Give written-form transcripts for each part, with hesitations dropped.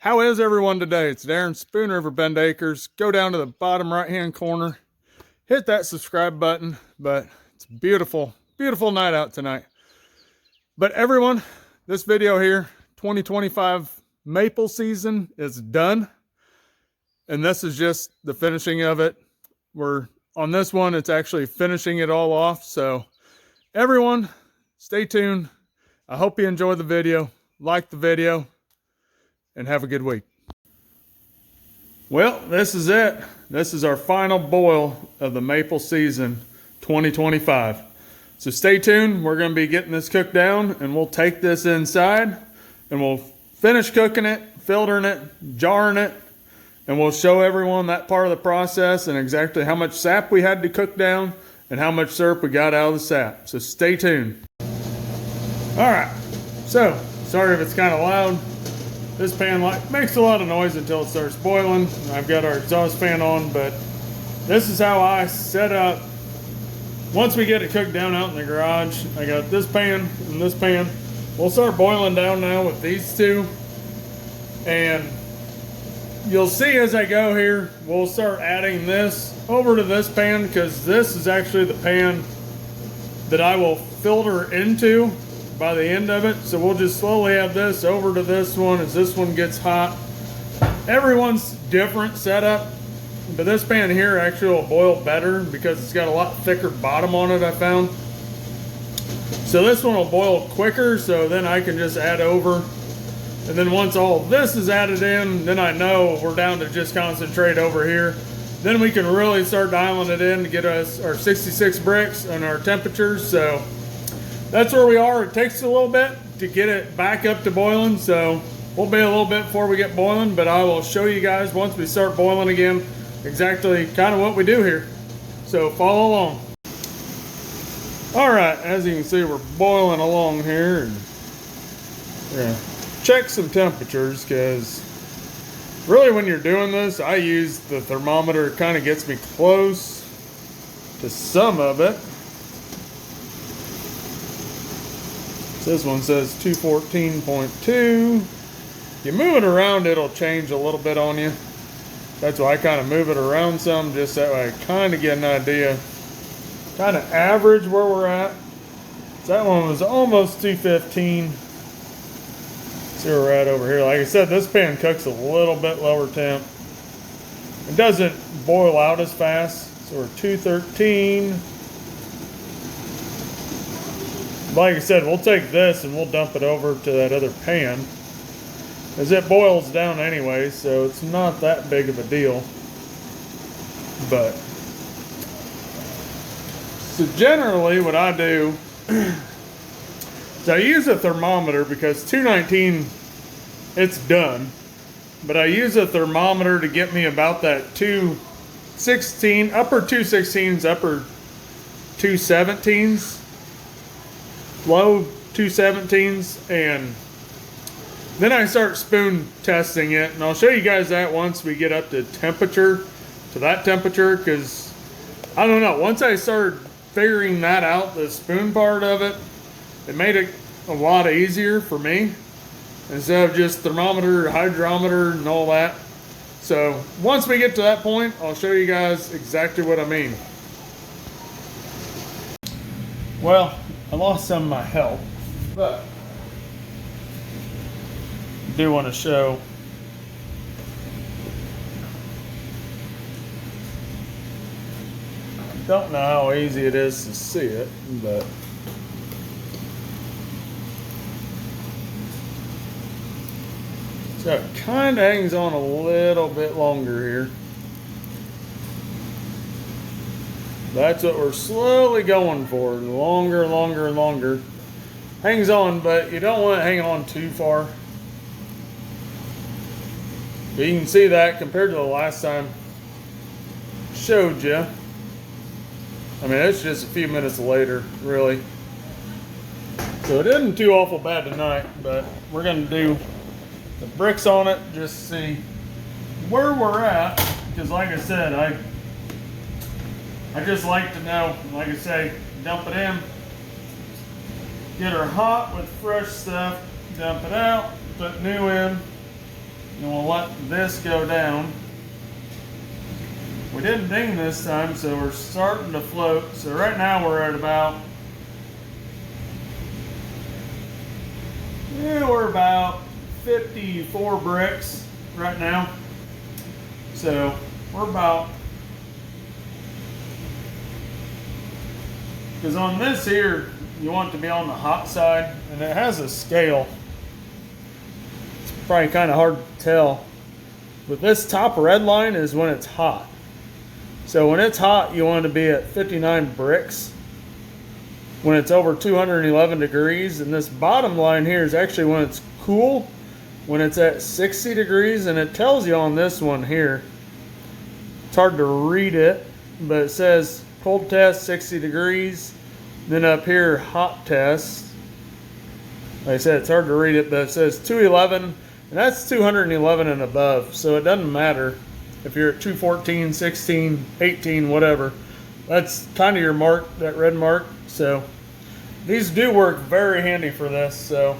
How is everyone today? It's Darren Spooner over Bend Acres. Go down to the bottom right hand corner, hit that subscribe button. But it's a beautiful, beautiful night out tonight. But everyone, this video here, 2025 maple season is done. And this is just the finishing of it. We're on this one, it's actually finishing it all off. So everyone, stay tuned. I hope you enjoy the video, like the video, and have a good week. Well, this is it. This is our final boil of the maple season 2025. So stay tuned. We're going to be getting this cooked down, and we'll take this inside and we'll finish cooking it, filtering it, jarring it, and we'll show everyone that part of the process and exactly how much sap we had to cook down and how much syrup we got out of the sap. So stay tuned. All right. So sorry if it's kind of loud. This pan makes a lot of noise until it starts boiling. I've got our exhaust fan on, but this is how I set up. Once we get it cooked down out in the garage, I got this pan and this pan. We'll start boiling down now with these two. And you'll see as I go here, we'll start adding this over to this pan because this is actually the pan that I will filter into by the end of it. So we'll just slowly add this over to this one as this one gets hot. Everyone's different setup, but this pan here actually will boil better because it's got a lot thicker bottom on it, I found. So this one will boil quicker, so then I can just add over. And then once all this is added in, then I know we're down to just concentrate over here. Then we can really start dialing it in to get us our 66 bricks and our temperatures. So that's where we are. It takes a little bit to get it back up to boiling, so we'll be a little bit before we get boiling, but I will show you guys once we start boiling again exactly kind of what we do here. So follow along. All right, as you can see, we're boiling along here, and we're gonna check some temperatures because really when you're doing this, I use the thermometer. It kind of gets me close to some of it. This one says 214.2. You move it around, it'll change a little bit on you. That's why I kind of move it around some, just that way I kind of get an idea, kind of average where we're at. So that one was almost 215. See where we're at over here. Like I said, this pan cooks a little bit lower temp. It doesn't boil out as fast. So we're 213. Like I said, we'll take this and we'll dump it over to that other pan as it boils down anyway, so it's not that big of a deal. But so generally what I do is I use a thermometer because 219 it's done, but I use a thermometer to get me about that 216, upper 216s, upper 217s, low 217s, and then I start spoon testing it, and I'll show you guys that once we get up to temperature, to that temperature, because I don't know, once I started figuring that out, the spoon part of it, it made it a lot easier for me instead of just thermometer, hydrometer, and all that. So once we get to that point, I'll show you guys exactly what I mean. Well, I lost some of my help, but I do want to show don't know how easy it is to see it, but so it kind of hangs on a little bit longer here. That's what we're slowly going for. Longer, longer, and longer. Hangs on, but you don't want it hanging on too far. But you can see that compared to the last time I showed you. I mean, it's just a few minutes later, really. So it isn't too awful bad tonight, but we're going to do the bricks on it, just see where we're at. Because like I said, I just like to know, like I say, dump it in, get her hot with fresh stuff, dump it out, put new in, And we'll let this go down. We didn't ding this time, so we're starting to float. So right now we're at about, we're about 54 bricks right now. So we're about, because on this here, you want it to be on the hot side, and it has a scale. It's probably kind of hard to tell, but this top red line is when it's hot. So when it's hot, you want it to be at 59 bricks. When it's over 211 degrees, and this bottom line here is actually when it's cool, when it's at 60 degrees, and it tells you on this one here. It's hard to read it, but it says cold test 60 degrees. Then up here, hot test. Like I said, it's hard to read it, but it says 211, and that's 211 and above. So it doesn't matter if you're at 214, 16, 18, whatever. That's kind of your mark, that red mark. So these do work very handy for this. So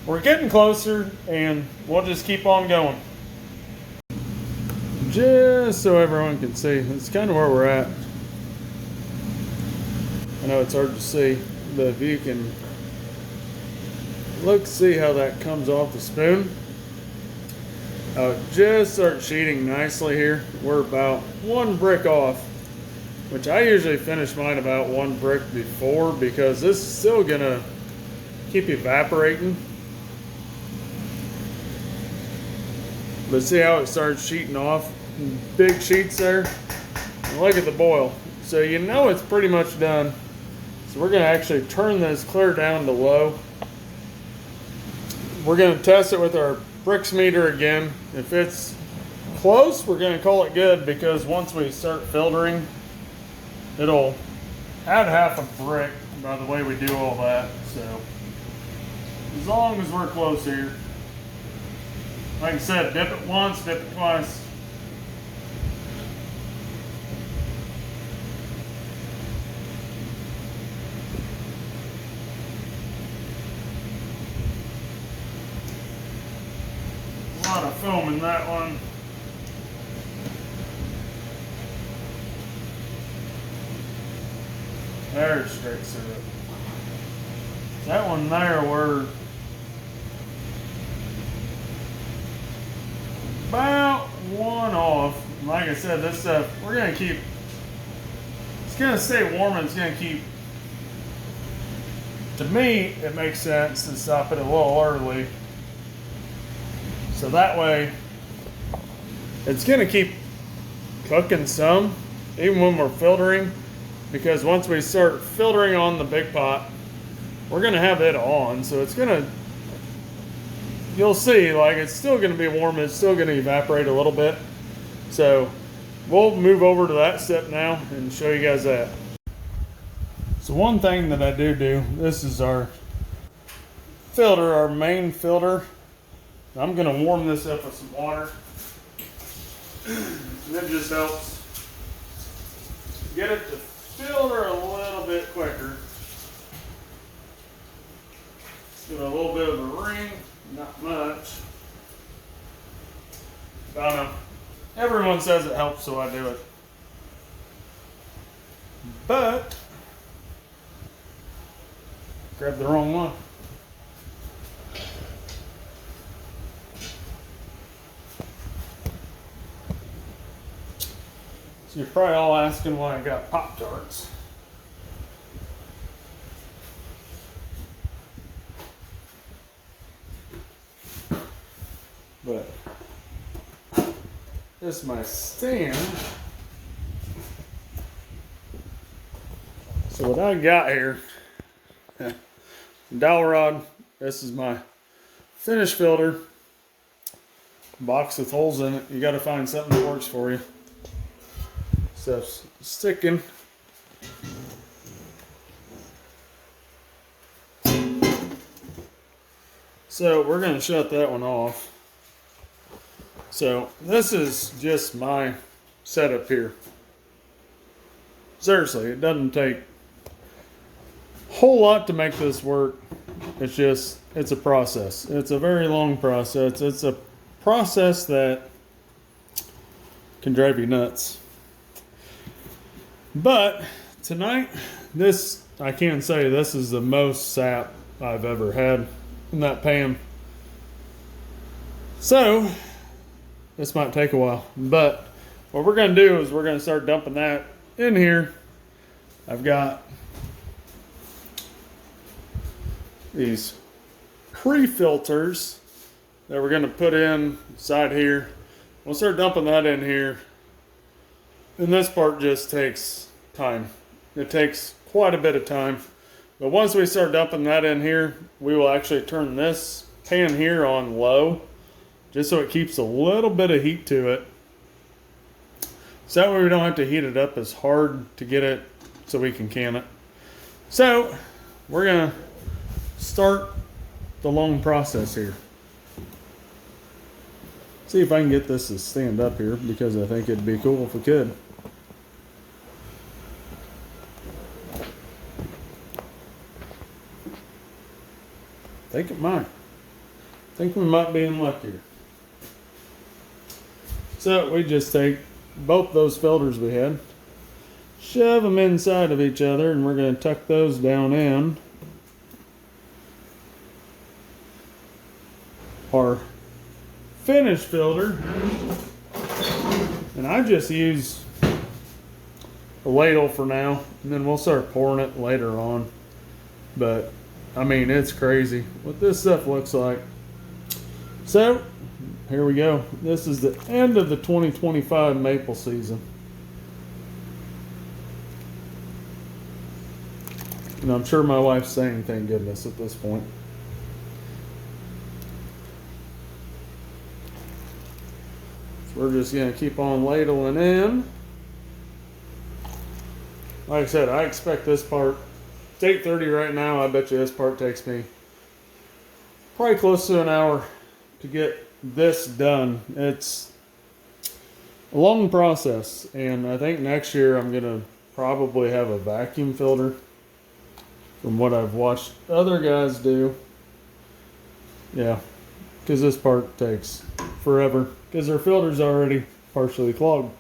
we're getting closer, and we'll just keep on going. Just so everyone can see, it's kind of where we're at. I know it's hard to see, but if you can look, see how that comes off the spoon. Just start sheeting nicely here. We're about one brick off, which I usually finish mine about one brick before, because this is still gonna keep evaporating. But see how it starts sheeting off? Big sheets there. And look at the boil. So you know it's pretty much done. So we're gonna actually turn this clear down to low. We're gonna test it with our bricks meter again. If it's close, we're gonna call it good, because once we start filtering, it'll add half a brick by the way we do all that. So as long as we're close here. Like I said, dip it once, dip it twice. A lot of foam in that one. There's straight syrup. That one there, we're about one off. Like I said, this stuff, we're gonna keep, it's gonna stay warm, and it's gonna keep, to me, it makes sense to stop it a little early. So that way, it's gonna keep cooking some, even when we're filtering, because once we start filtering on the big pot, we're gonna have it on, so it's gonna, you'll see, like, it's still gonna be warm, it's still gonna evaporate a little bit. So we'll move over to that step now and show you guys that. So one thing that I do, this is our filter, our main filter. I'm gonna warm this up with some water. And that just helps get it to filter a little bit quicker. Give it a little bit of a ring, not much. I don't know. Everyone says it helps, so I do it. But grabbed the wrong one. So you're probably all asking why I got Pop-Tarts. But this is my stand. So what I got here, dowel rod. This is my finish filter. Box with holes in it. You got to find something that works for you. Stuff's sticking. So we're going to shut that one off. So this is just my setup here. Seriously, it doesn't take a whole lot to make this work. It's a process. It's a very long process. It's a process that can drive you nuts. But tonight, I can say this is the most sap I've ever had in that pan. So this might take a while, but what we're going to do is we're going to start dumping that in here. I've got these pre-filters that we're going to put inside here. We'll start dumping that in here. And this part just takes time. It takes quite a bit of time. But once we start dumping that in here, we will actually turn this pan here on low, just so it keeps a little bit of heat to it. So that way we don't have to heat it up as hard to get it so we can can it. So we're gonna start the long process here. See if I can get this to stand up here, because I think it'd be cool if we could. I think it might. I think we might be in luck here. So we just take both those filters we had, shove them inside of each other, and we're going to tuck those down in our finish filter. And I just use a ladle for now, and then we'll start pouring it later on. But I mean, it's crazy what this stuff looks like. So here we go. This is the end of the 2025 maple season. And I'm sure my wife's saying thank goodness at this point. So we're just going to keep on ladling in. Like I said, I expect this part, it's 8:30 right now. I bet you this part takes me probably close to an hour to get this done. It's a long process, and I think next year I'm gonna probably have a vacuum filter, from what I've watched other guys do. Yeah, because this part takes forever because their filter's already partially clogged.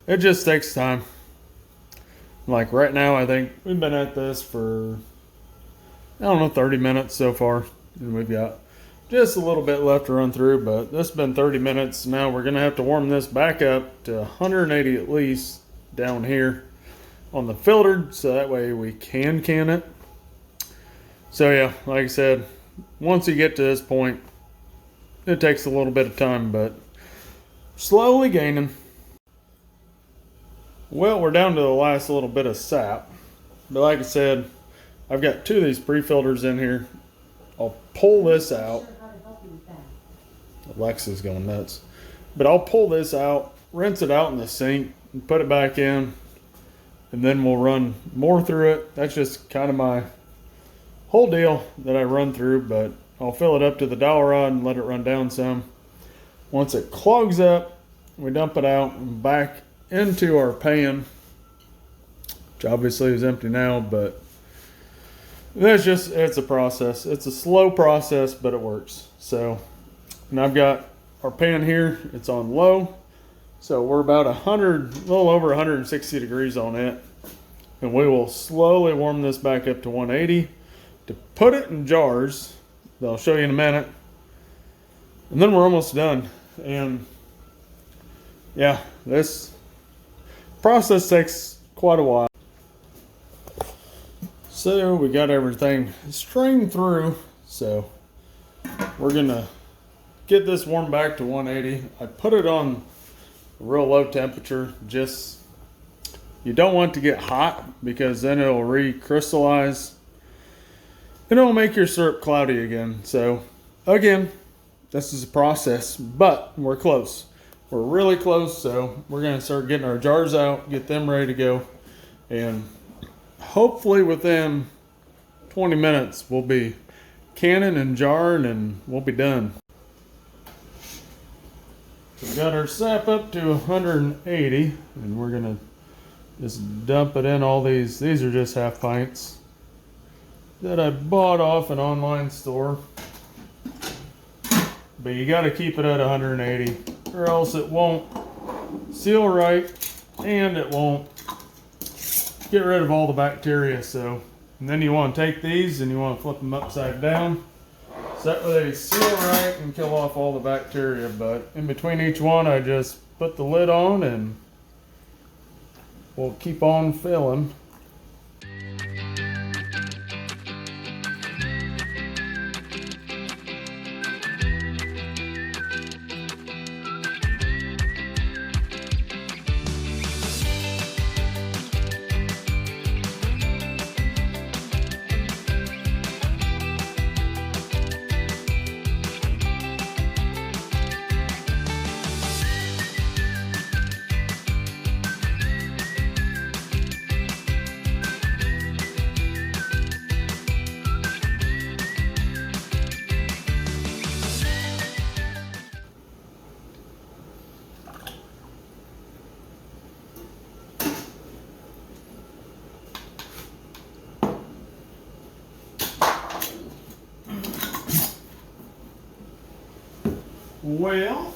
It just takes time. Like right now, I think we've been at this for, I don't know, 30 minutes so far. And we've got just a little bit left to run through, but this has been 30 minutes. Now we're going to have to warm this back up to 180 at least down here on the filtered, so that way we can it. So yeah, like I said, once you get to this point, it takes a little bit of time, but slowly gaining. Well, we're down to the last little bit of sap. But like I said, I've got two of these pre-filters in here. I'll pull this out. Alexa's going nuts. But I'll pull this out, rinse it out in the sink, and put it back in. And then we'll run more through it. That's just kind of my whole deal that I run through. But I'll fill it up to the dowel rod and let it run down some. Once it clogs up, we dump it out and back into our pan, which obviously is empty now, but it's a process. It's a slow process, but it works. So, and I've got our pan here, it's on low, so we're about a little over 160 degrees on it, and we will slowly warm this back up to 180 to put it in jars that I'll show you in a minute, and then we're almost done. And yeah, this process takes quite a while. So we got everything strained through, so we're gonna get this warmed back to 180. I put it on a real low temperature. Just, you don't want it to get hot because then it'll recrystallize and it'll make your syrup cloudy again. So again, this is a process, but we're close. we're really close, so we're going to start getting our jars out, get them ready to go, and hopefully within 20 minutes we'll be canning and jarring and we'll be done. So we got our sap up to 180, and we're going to just dump it in all these. These are just half pints that I bought off an online store. But you got to keep it at 180 or else it won't seal right and it won't get rid of all the bacteria. So, and then you want to take these and you want to flip them upside down so that way they seal right and kill off all the bacteria. But in between each one I just put the lid on and we'll keep on filling. Well,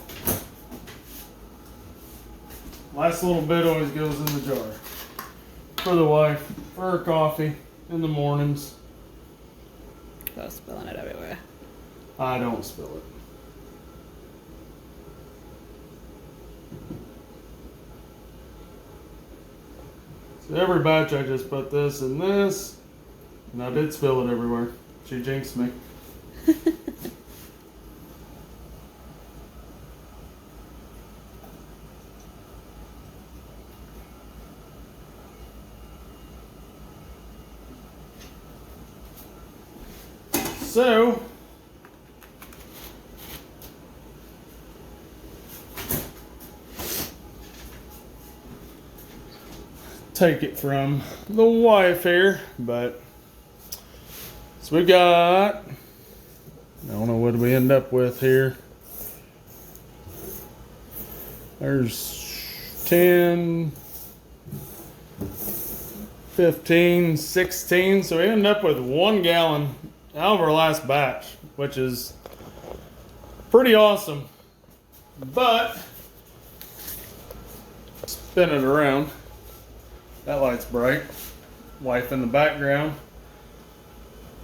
last little bit always goes in the jar for the wife, for her coffee in the mornings. Go spilling it everywhere. I don't spill it. So every batch I just put this and this, and I did spill it everywhere. She jinxed me. So, take it from the wife here, but so we got, I don't know what we end up with here. There's 10, 15, 16, so we end up with 1 gallon out of our last batch, which is pretty awesome. But spin it around. That light's bright. Wife in the background.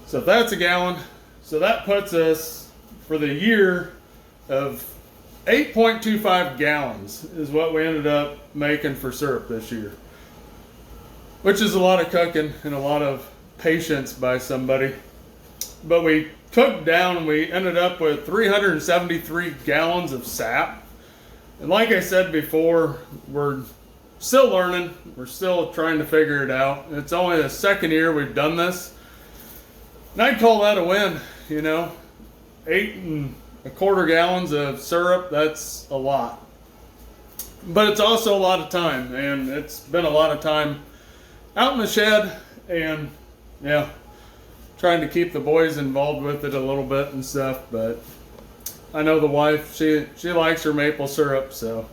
So if that's a gallon, so that puts us for the year of 8.25 gallons is what we ended up making for syrup this year, which is a lot of cooking and a lot of patience by somebody. But we cooked down and we ended up with 373 gallons of sap. And like I said before, we're still learning. We're still trying to figure it out. It's only the second year we've done this. And I'd call that a win, you know. 8.25 gallons of syrup, that's a lot. But it's also a lot of time, and it's been a lot of time out in the shed, and yeah, trying to keep the boys involved with it a little bit and stuff. But I know the wife, she likes her maple syrup, so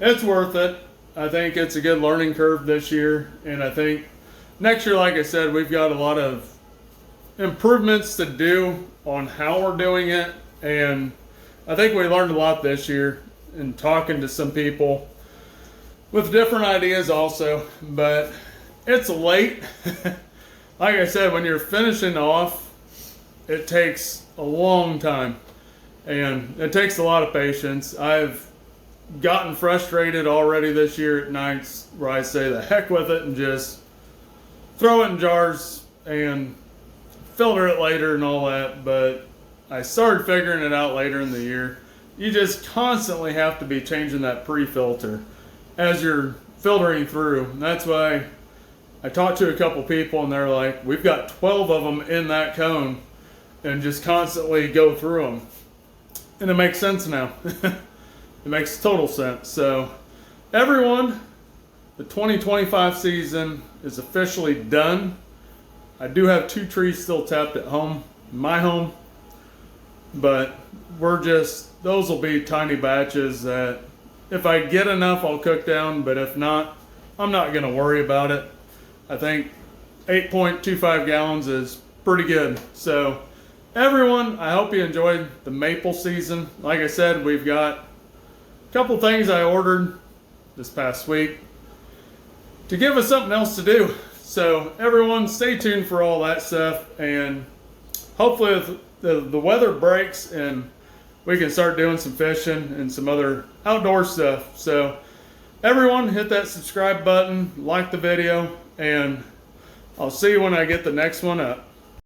it's worth it. I think it's a good learning curve this year, and I think next year, like I said, we've got a lot of improvements to do on how we're doing it, and I think we learned a lot this year in talking to some people with different ideas also. But it's late. Like I said, when you're finishing off, it takes a long time, and it takes a lot of patience. I've gotten frustrated already this year at nights where I say the heck with it and just throw it in jars and filter it later and all that. But I started figuring it out later in the year. You just constantly have to be changing that pre-filter as you're filtering through. And that's why I talked to a couple people and they're like, we've got 12 of them in that cone and just constantly go through them. And it makes sense now. It it makes total sense. So everyone, the 2025 season is officially done. I do have 2 trees still tapped at home, my home, but those will be tiny batches that if I get enough, I'll cook down, but if not, I'm not going to worry about it. I think 8.25 gallons is pretty good. So everyone, I hope you enjoyed the maple season. Like I said, we've got a couple things I ordered this past week to give us something else to do. So everyone, stay tuned for all that stuff, and hopefully if the weather breaks and we can start doing some fishing and some other outdoor stuff. So everyone, hit that subscribe button, like the video, and I'll see you when I get the next one up.